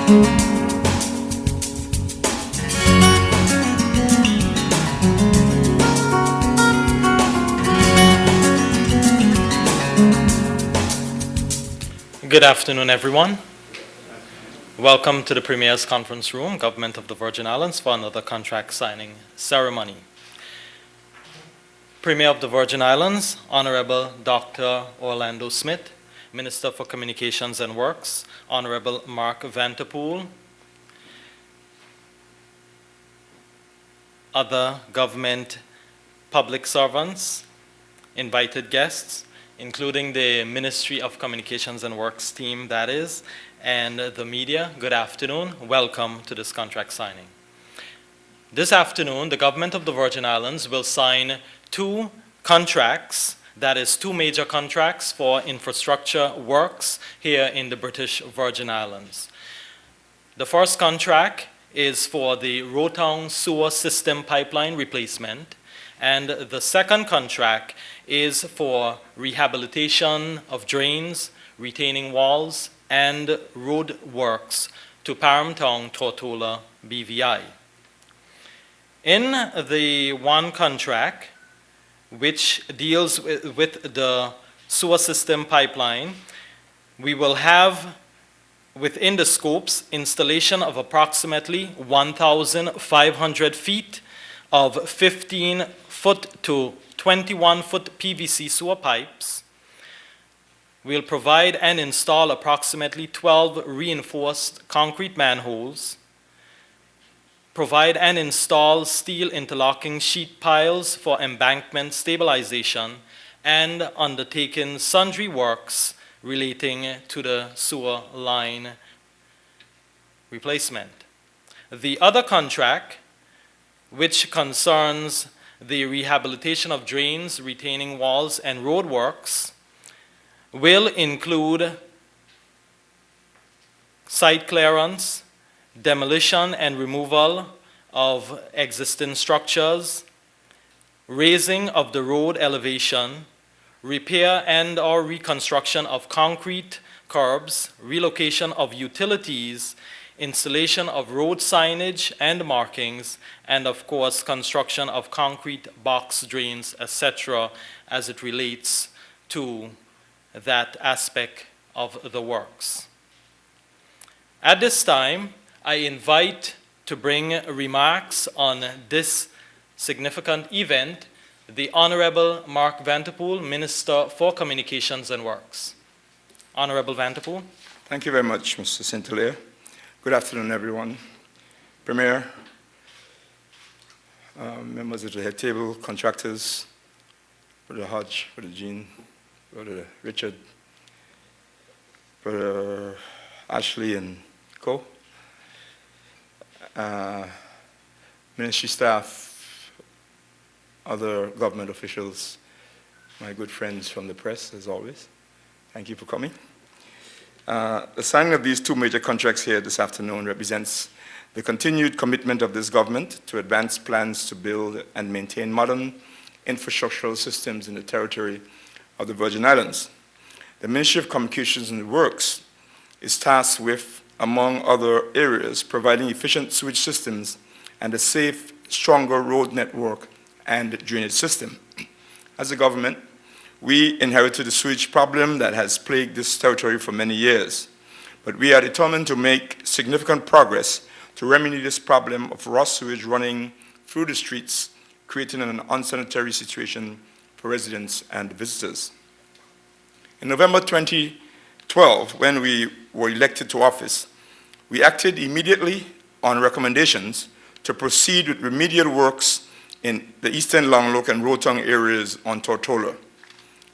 Good afternoon, everyone. Welcome to the Premier's Conference Room, Government of the Virgin Islands, for another contract signing ceremony. Premier of the Virgin Islands, Honorable Dr. Orlando Smith, Minister for Communications and Works, Honorable Mark Vanterpool, other government public servants, invited guests, including the Ministry of Communications and Works team, that is, and the media, good afternoon. Welcome to this contract signing. This afternoon, the Government of the Virgin Islands will sign two contracts, that is, two major contracts for infrastructure works here in the British Virgin Islands. The first contract is for the Rotown Sewer System Pipeline replacement, and the second contract is for rehabilitation of drains, retaining walls, and road works to Paramtown Tortola BVI. In the one contract, which deals with the sewer system pipeline, we will have within the scopes installation of approximately 1,500 feet of 15-foot to 21-foot PVC sewer pipes. We'll provide and install approximately 12 reinforced concrete manholes, provide and install steel interlocking sheet piles for embankment stabilization, and undertaken sundry works relating to the sewer line replacement. The other contract, which concerns the rehabilitation of drains, retaining walls, and roadworks, will include site clearance, demolition and removal of existing structures, raising of the road elevation, repair and or reconstruction of concrete curbs, relocation of utilities, installation of road signage and markings, and of course construction of concrete box drains, etc., as it relates to that aspect of the works. At this time, I invite to bring remarks on this significant event the Honorable Mark Vanterpool, Minister for Communications and Works. Honorable Vanterpool. Thank you very much, Mr. St-Hilaire. Good afternoon, everyone. Premier, members of the head table, contractors, Brother Hodge, Brother Jean, Brother Richard, Brother Ashley and co, ministry staff, other government officials, my good friends from the press, as always. Thank you for coming. The signing of these two major contracts here this afternoon represents the continued commitment of this government to advance plans to build and maintain modern infrastructural systems in the territory of the Virgin Islands. The Ministry of Communications and Works is tasked with, among other areas, providing efficient sewage systems and a safe, stronger road network and drainage system. As a government, we inherited a sewage problem that has plagued this territory for many years, but we are determined to make significant progress to remedy this problem of raw sewage running through the streets, creating an unsanitary situation for residents and visitors. In November 2012, when we were elected to office, we acted immediately on recommendations to proceed with remedial works in the Eastern Longlook and Rotown areas on Tortola.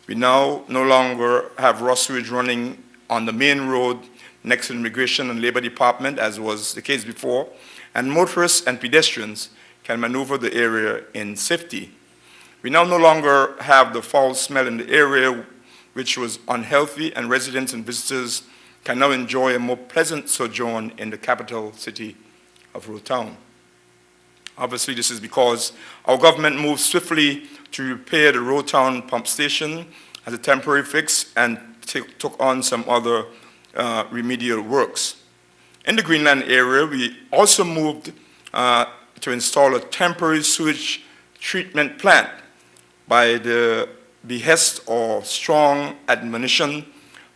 We now no longer have raw sewage running on the main road next to the Immigration and Labor Department, as was the case before, and motorists and pedestrians can maneuver the area in safety. We now no longer have the foul smell in the area, which was unhealthy, and residents and visitors can now enjoy a more pleasant sojourn in the capital city of Rotown. Obviously, this is because our government moved swiftly to repair the Rotown pump station as a temporary fix and took on some other remedial works. In the Greenland area, we also moved to install a temporary sewage treatment plant by the behest or strong admonition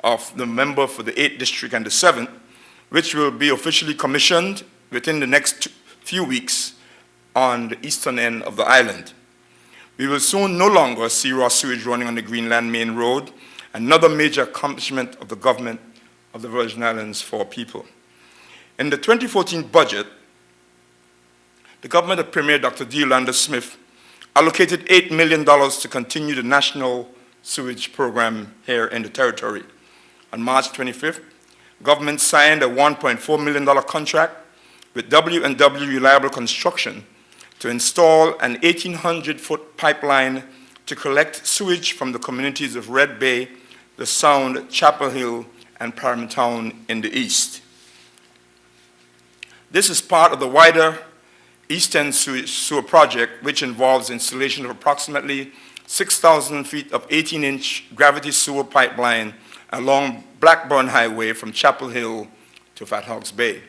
of the member for the 8th District and the 7th, which will be officially commissioned within the next few weeks on the eastern end of the island. We will soon no longer see raw sewage running on the Greenland Main Road, another major accomplishment of the government of the Virgin Islands for people. In the 2014 budget, the government of Premier Dr. D. Yolanda Smith allocated $8 million to continue the national sewage program here in the territory. On March 25th, government signed a $1.4 million contract with W&W Reliable Construction to install an 1,800-foot pipeline to collect sewage from the communities of Red Bay, the Sound, Chapel Hill, and Parham Town in the east. This is part of the wider East End Sewer Project, which involves installation of approximately 6,000 feet of 18-inch gravity sewer pipeline along Blackburn Highway from Chapel Hill to Fat Hawks Bay.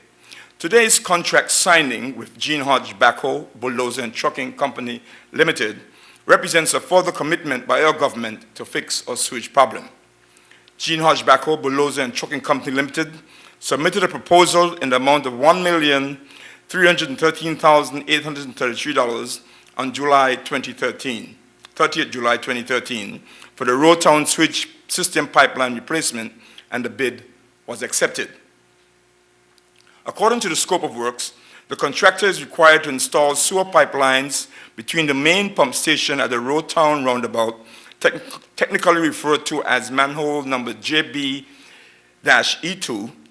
Today's contract signing with Gene Hodge Backhoe, Bulldozer and Trucking Company Limited represents a further commitment by our government to fix our sewage problem. Gene Hodge Backhoe, Bulldozer and Trucking Company Limited submitted a proposal in the amount of $1,313,833 on July 2013, 30th July 2013, for the Road Town Sewage System Pipeline replacement, and the bid was accepted. According to the scope of works, the contractor is required to install sewer pipelines between the main pump station at the Road Town roundabout, technically referred to as manhole number JB-E2,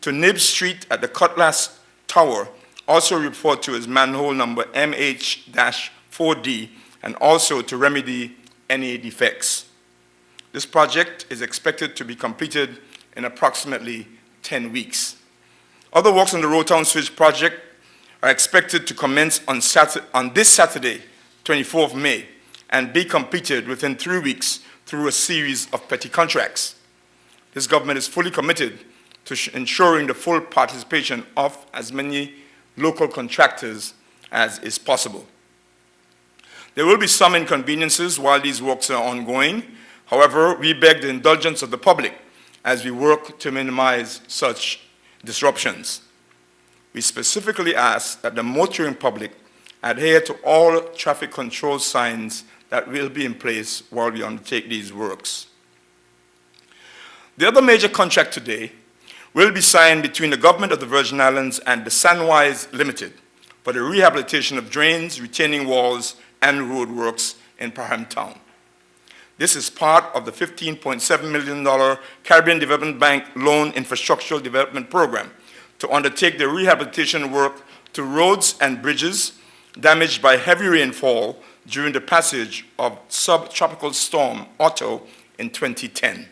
to Nib Street at the Cutlass Tower, also referred to as manhole number MH-4D, and also to remedy any defects. This project is expected to be completed in approximately 10 weeks. Other works on the Road Town Sewage project are expected to commence on this Saturday, 24th May, and be completed within 3 weeks through a series of petty contracts. This government is fully committed to ensuring the full participation of as many local contractors as is possible. There will be some inconveniences while these works are ongoing. However, we beg the indulgence of the public as we work to minimize such disruptions. We specifically ask that the motoring public adhere to all traffic control signs that will be in place while we undertake these works. The other major contract today will be signed between the government of the Virgin Islands and the Sandwise Limited for the rehabilitation of drains, retaining walls, and roadworks in Parham Town. This is part of the $15.7 million Caribbean Development Bank Loan Infrastructural Development Program to undertake the rehabilitation work to roads and bridges damaged by heavy rainfall during the passage of subtropical storm Otto in 2010.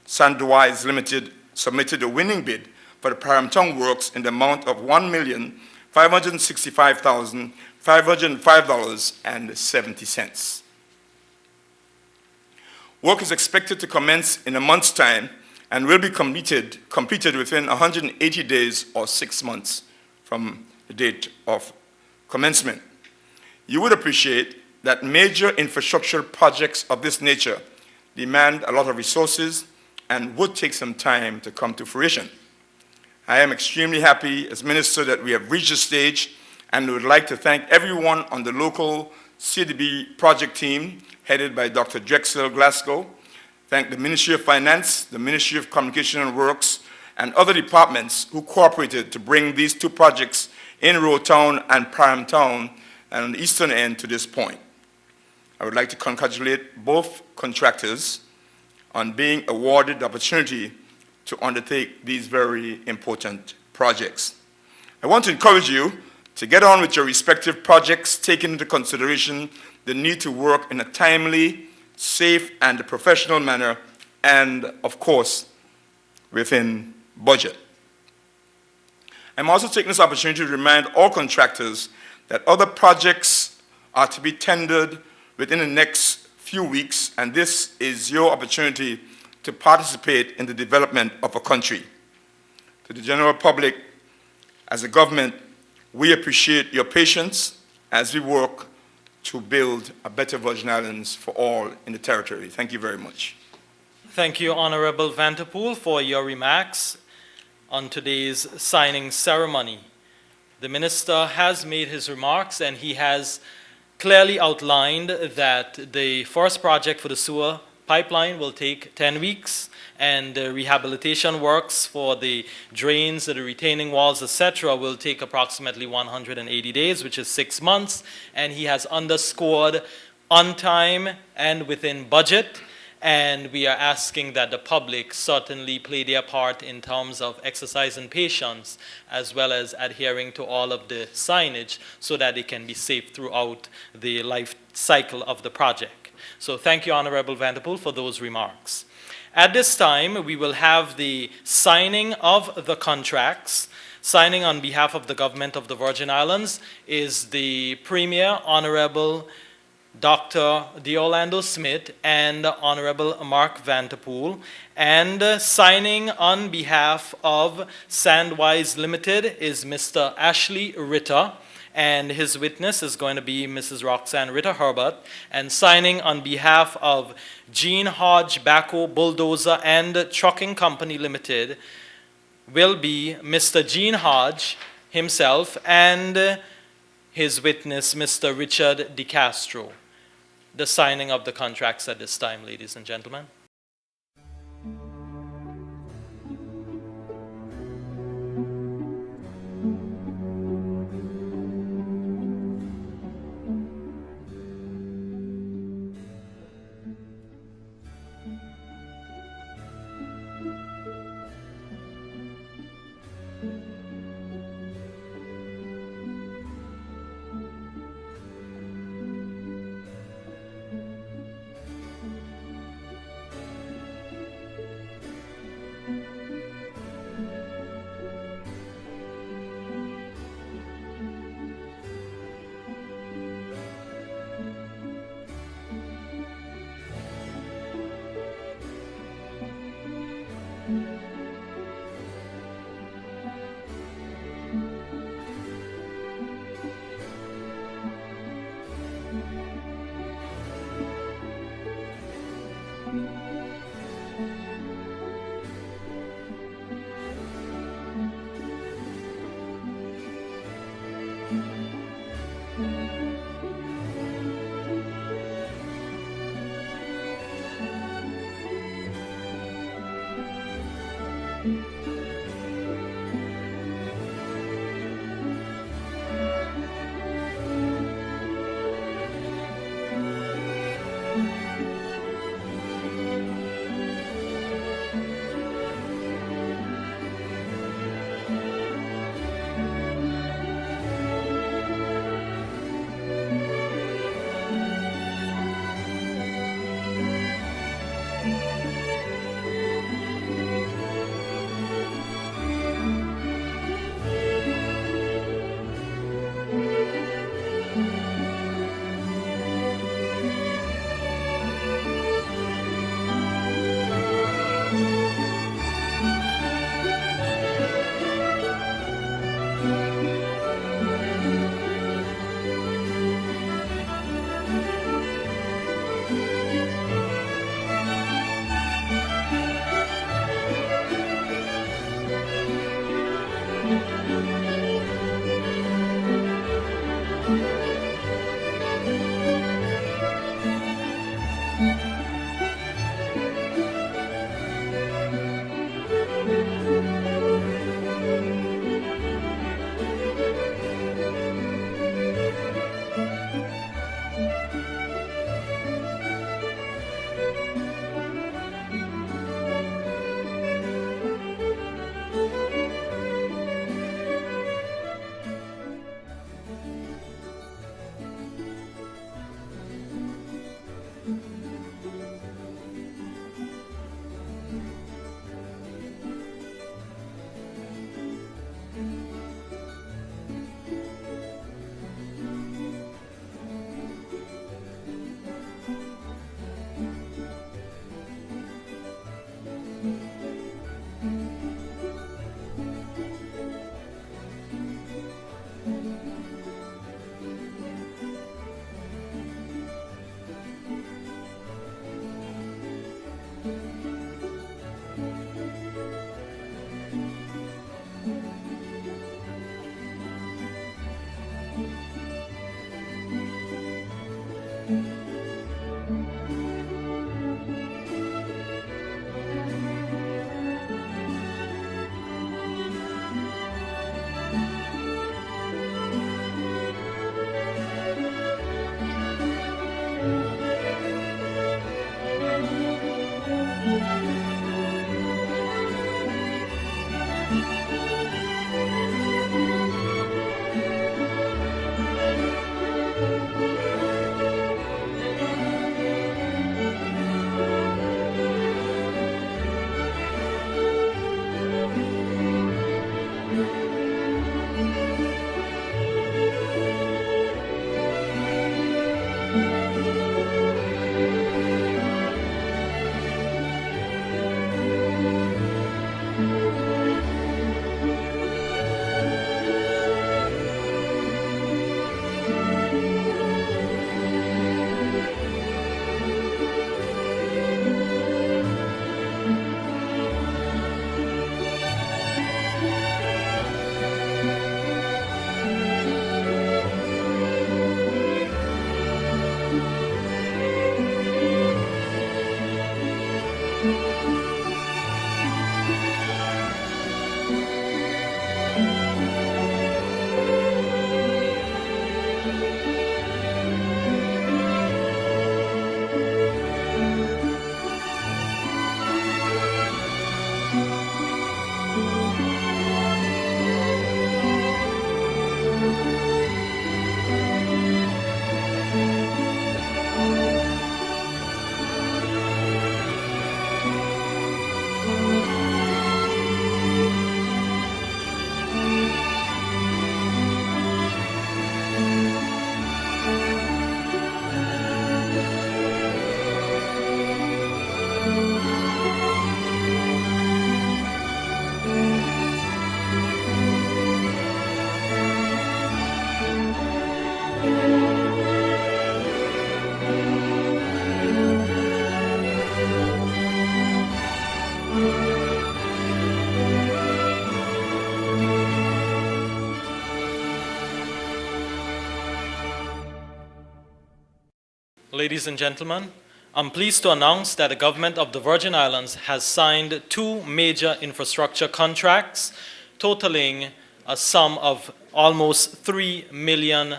Sandwise Limited submitted a winning bid for the Parham Town works in the amount of $1,565,505.70. Work is expected to commence in a month's time and will be completed within 180 days or 6 months from the date of commencement. You would appreciate that major infrastructure projects of this nature demand a lot of resources and would take some time to come to fruition. I am extremely happy as Minister that we have reached this stage and would like to thank everyone on the local CDB project team headed by Dr. Drexel Glasgow, thank the Ministry of Finance, the Ministry of Communication and Works, and other departments who cooperated to bring these two projects in Road Town and Parham Town and on the eastern end to this point. I would like to congratulate both contractors on being awarded the opportunity to undertake these very important projects. I want to encourage you to get on with your respective projects, taking into consideration the need to work in a timely, safe, and professional manner, and, of course, within budget. I'm also taking this opportunity to remind all contractors that other projects are to be tendered within the next few weeks, and this is your opportunity to participate in the development of a country. To the general public, As a government, we appreciate your patience as we work to build a better Virgin Islands for all in the territory. Thank you very much. Thank you, Honorable Vanterpool, for your remarks on today's signing ceremony. The Minister has made his remarks, and he has clearly outlined that the first project for the sewer pipeline will take 10 weeks, and the rehabilitation works for the drains, the retaining walls, etc., will take approximately 180 days, which is 6 months. And he has underscored on time and within budget. And we are asking that the public certainly play their part in terms of exercising patience, as well as adhering to all of the signage so that it can be safe throughout the life cycle of the project. So thank you, Honorable Vanterpool, for those remarks. At this time, we will have the signing of the contracts. Signing on behalf of the Government of the Virgin Islands is the Premier, Honorable Dr. D'Orlando Smith and Honorable Mark Vanterpool. And signing on behalf of Sandwise Limited is Mr. Ashley Ritter, and his witness is going to be Mrs. Roxanne Ritter Herbert. And signing on behalf of Gene Hodge Backhoe Bulldozer and Trucking Company Limited will be Mr. Gene Hodge himself and his witness, Mr. Richard DeCastro. The signing of the contracts at this time, ladies and gentlemen. ladies and gentlemen, I'm pleased to announce that the government of the Virgin Islands has signed 2 major infrastructure contracts totaling a sum of almost $3 million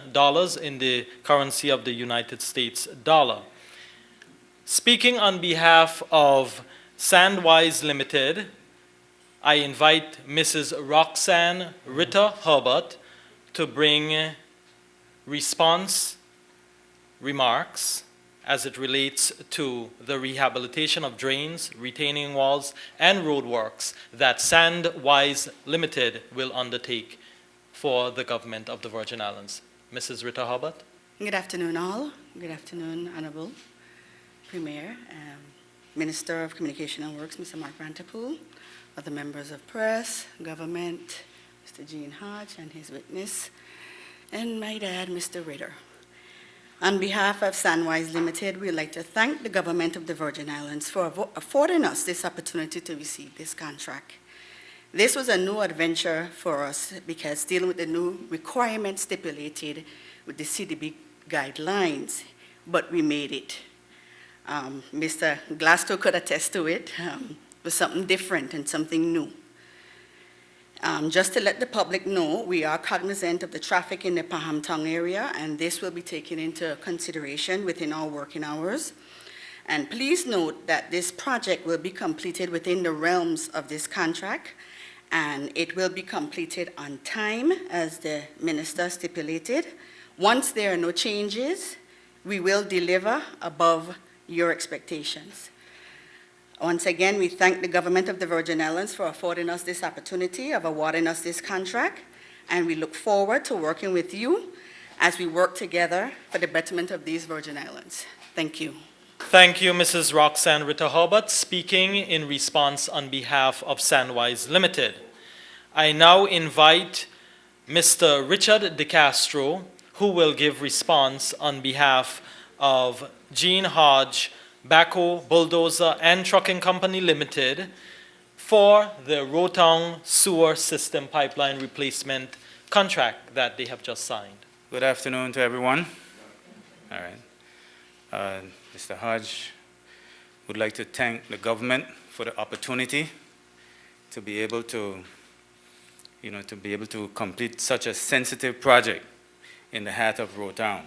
in the currency of the United States dollar. Speaking on behalf of Sandwise Limited, I invite Mrs. Roxanne Ritter Herbert to bring response remarks as it relates to the rehabilitation of drains, retaining walls, and roadworks that Sandwise Limited will undertake for the government of the Virgin Islands. Mrs. Ritter Herbert. Good afternoon, all. Good afternoon, Honorable Premier, Minister of Communication and Works, Mr. Mark Vanterpool, other members of press, government, Mr. Gene Hodge and his witness, and my dad, Mr. Ritter. On behalf of Sandwise Limited, we'd like to thank the government of the Virgin Islands for affording us this opportunity to receive this contract. This was a new adventure for us because dealing with the new requirements stipulated with the CDB guidelines, but we made it. Mr. Glasgow could attest to it. It was something different and something new. Just to let the public know, we are cognizant of the traffic in the Paham Tongue area, and this will be taken into consideration within our working hours. And please note that this project will be completed within the realms of this contract, and it will be completed on time, as the minister stipulated. Once there are no changes, we will deliver above your expectations. Once again, we thank the government of the Virgin Islands for affording us this opportunity of awarding us this contract, and we look forward to working with you as we work together for the betterment of these Virgin Islands. Thank you. Thank you, Mrs. Roxanne Ritter Herbert, speaking in response on behalf of Sandwise Limited. I now invite Mr. Richard DeCastro, who will give response on behalf of Gene Hodge, Backhoe, Bulldozer, and Trucking Company Limited for the Rotong Sewer System Pipeline Replacement contract that they have just signed. Good afternoon to everyone. All right. Mr. Hodge would like to thank the government for the opportunity to be able to, complete such a sensitive project in the heart of Rotong.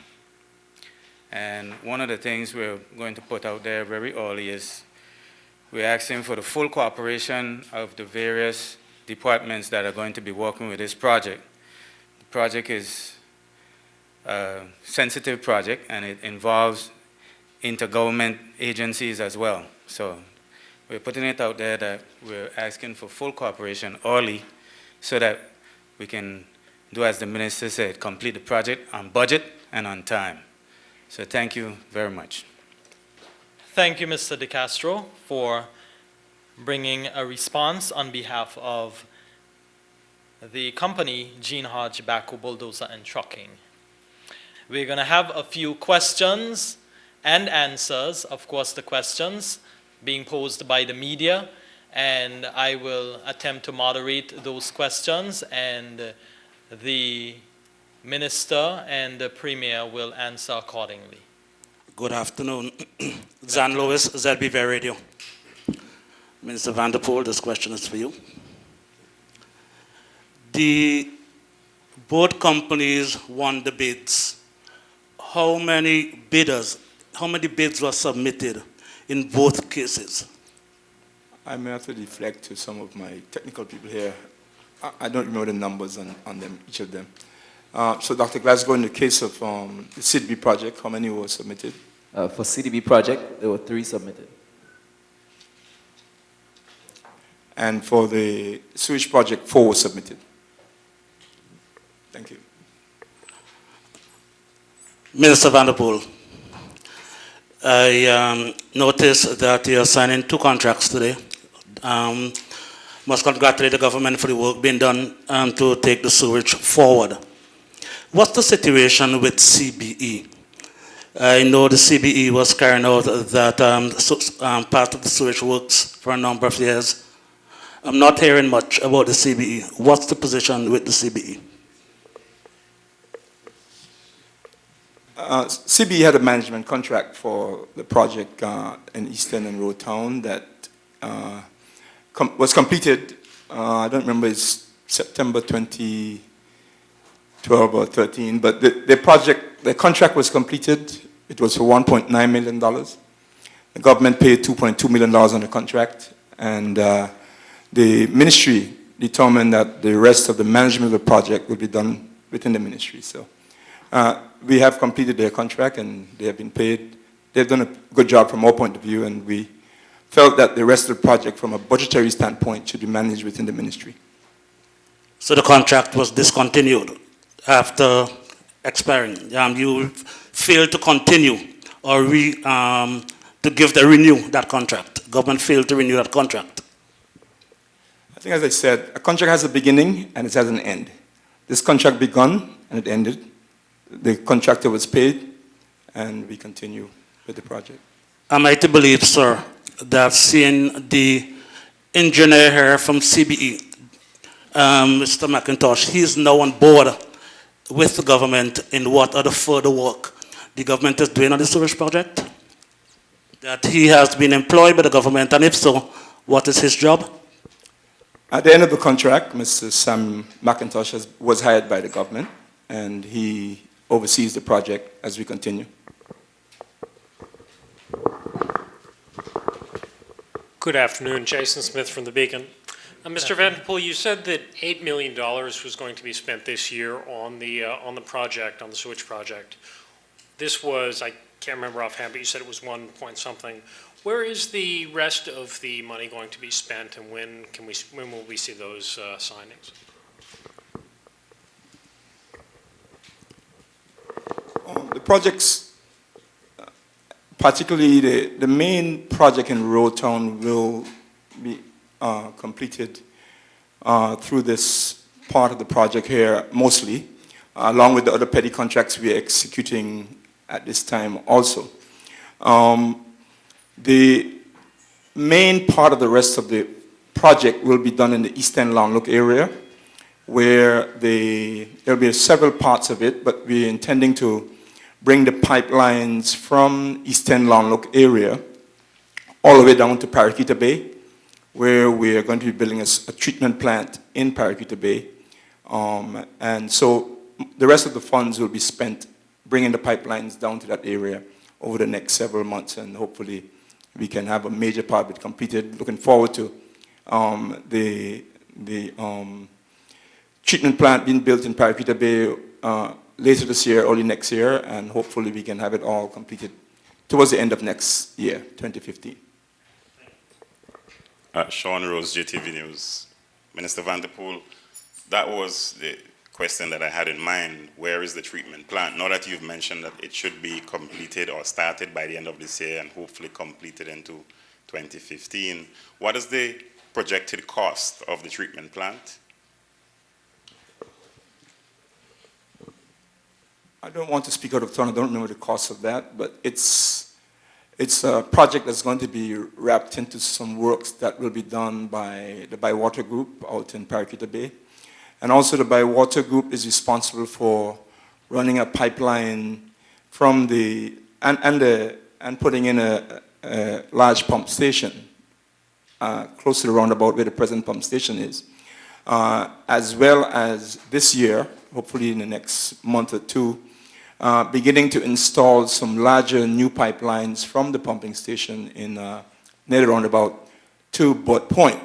And one of the things we're going to put out there very early is we're asking for the full cooperation of the various departments that are going to be working with this project. The project is a sensitive project, and it involves intergovernment agencies as well. So we're putting it out there that we're asking for full cooperation early so that we can do, as the minister said, complete the project on budget and on time. So thank you very much. Thank you, Mr. DeCastro, for bringing a response on behalf of the company Gene Hodge, Backhoe, Bulldozer, and Trucking. We're going to have a few questions and answers. Of course, the questions being posed by the media, and I will attempt to moderate those questions, and the Minister and the Premier will answer accordingly. Good afternoon. Zan Lewis, ZBV Radio. Minister Vanterpool, this question is for you. Both companies won the bids. How many bids were submitted in both cases? I may have to deflect to some of my technical people here. I don't remember the numbers on them, each of them. So Dr. Glasgow, in the case of the CDB project, how many were submitted? For CDB project, there were 3 submitted. And for the sewage project, 4 were submitted. Thank you. Minister Vanterpool, I noticed that you are signing 2 contracts today. Must congratulate the government for the work being done to take the sewage forward. What's the situation with CBE? I know the CBE was carrying out that part of the sewage works for a number of years. I'm not hearing much about the CBE. What's the position with the CBE? CBE had a management contract for the project in Eastern and Road Town that was completed, I don't remember, it's September 2012 or 13, but the contract was completed. It was for $1.9 million. The government paid $2.2 million on the contract, and the ministry determined that the rest of the management of the project would be done within the ministry. So we have completed their contract, and they have been paid. They've done a good job from our point of view, and we felt that the rest of the project, from a budgetary standpoint, should be managed within the ministry. So the contract was discontinued after expiring. You failed to continue or to renew that contract. Government failed to renew that contract. I think, as I said, a contract has a beginning and it has an end. This contract begun and it ended. The contractor was paid, and we continue with the project. Am I to believe, sir, that seeing the engineer here from CBE, Mr. McIntosh, he's now on board with the government in what are the further work the government is doing on the sewage project? That he has been employed by the government, and if so, what is his job? At the end of the contract, Mr. Sam McIntosh was hired by the government, and he oversees the project as we continue. Good afternoon, Jason Smith from the Beacon. Mr. Vanderpool, you said that $8 million was going to be spent this year on the project, on the sewage project. This was, I can't remember offhand, but you said it was 1 point something. Where is the rest of the money going to be spent, and when will we see those signings? The projects, particularly the main project in Road Town, will be completed through this part of the project here, mostly, along with the other petty contracts we are executing at this time also. The main part of the rest of the project will be done in the East End Longlook area, where there'll be several parts of it, but we're intending to bring the pipelines from East End Longlook area all the way down to Paraquita Bay, where we are going to be building a treatment plant in Paraquita Bay. And so the rest of the funds will be spent bringing the pipelines down to that area over the next several months, and hopefully we can have a major part of it completed. Looking forward to the treatment plant being built in Paraquita Bay later this year, early next year, and hopefully we can have it all completed towards the end of next year, 2015. Sean Rose, JTV News. Minister Vanderpool, that was the question that I had in mind. Where is the treatment plant? Now that you've mentioned that it should be completed or started by the end of this year and hopefully completed into 2015, what is the projected cost of the treatment plant? I don't want to speak out of turn. I don't remember the cost of that, but it's a project that's going to be wrapped into some works that will be done by the Bywater Group out in Paraquita Bay. And also the Bywater Group is responsible for running a pipeline from and putting in a large pump station close to the roundabout where the present pump station is. As well as this year, hopefully in the next month or two, beginning to install some larger new pipelines from the pumping station in near the roundabout to Boat Point,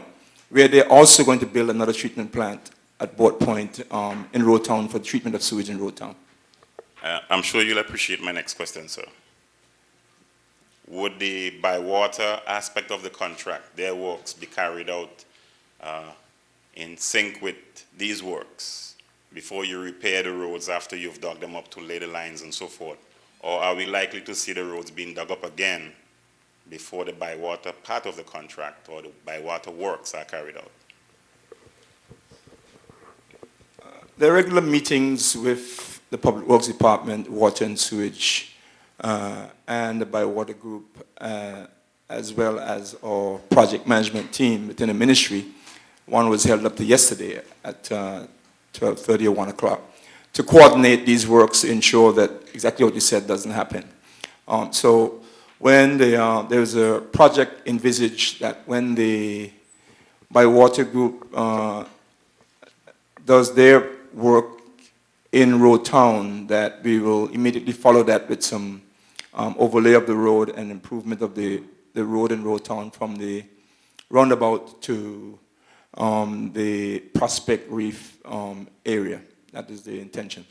where they're also going to build another treatment plant at Boat Point in Road Town for the treatment of sewage in Road Town. I'm sure you'll appreciate my next question, sir. Would the Bywater aspect of the contract, their works, be carried out in sync with these works before you repair the roads after you've dug them up to lay the lines and so forth? Or are we likely to see the roads being dug up again before the Bywater part of the contract or the Bywater works are carried out? There are regular meetings with the Public Works Department, Water and Sewage, and the Bywater Group, as well as our project management team within the ministry. One was held up to yesterday at 12:30 or 1 o'clock. to coordinate these works to ensure that exactly what you said doesn't happen. So when there's a project envisaged that when the Bywater Group does their work in Road Town, that we will immediately follow that with some overlay of the road and improvement of the road in Road Town from the roundabout to the Prospect Reef area. That is the intention.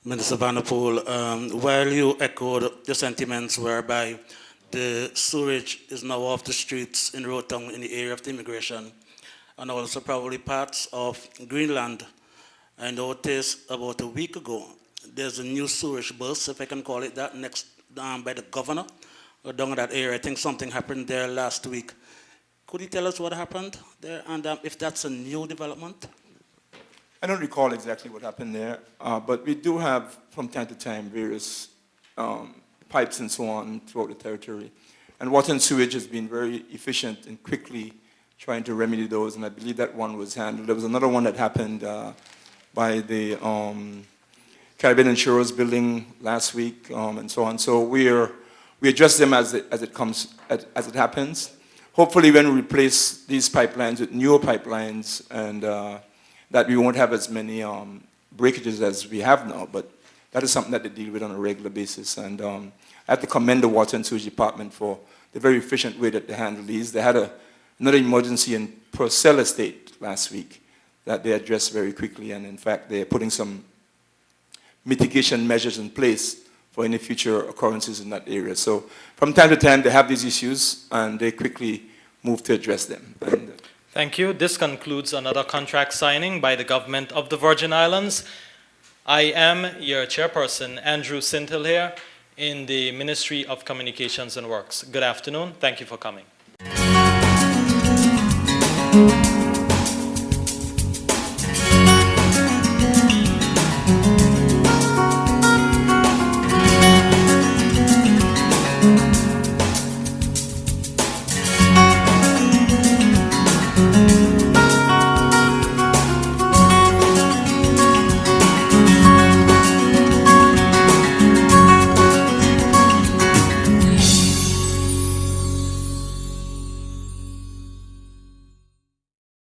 Minister Vanderpool, while you echoed the sentiments whereby the sewage is now off the streets in Road Town in the area of the immigration, and also probably parts of Greenland, I noticed about a week ago, there's a new sewage burst, if I can call it that, next by the governor, down in that area. I think something happened there last week. Could you tell us what happened there, and if that's a new development? I don't recall exactly what happened there, but we do have, from time to time, various pipes and so on throughout the territory. And Water and Sewage has been very efficient in quickly trying to remedy those, and I believe that one was handled. There was another one that happened by the Caribbean Insurance building last week, and so on. So we address them as it happens. Hopefully, when we replace these pipelines with newer pipelines, and that we won't have as many breakages as we have now. But that is something that they deal with on a regular basis. And I have to commend the Water and Sewage Department for the very efficient way that they handle these. They had another emergency in Purcell Estate last week that they addressed very quickly, and in fact, they're putting some mitigation measures in place for any future occurrences in that area. So from time to time, they have these issues, and they quickly move to address them. And, Thank you. This concludes another contract signing by the government of the Virgin Islands. I am your chairperson, Andrew Sintel here, in the Ministry of Communications and Works. Good afternoon. Thank you for coming.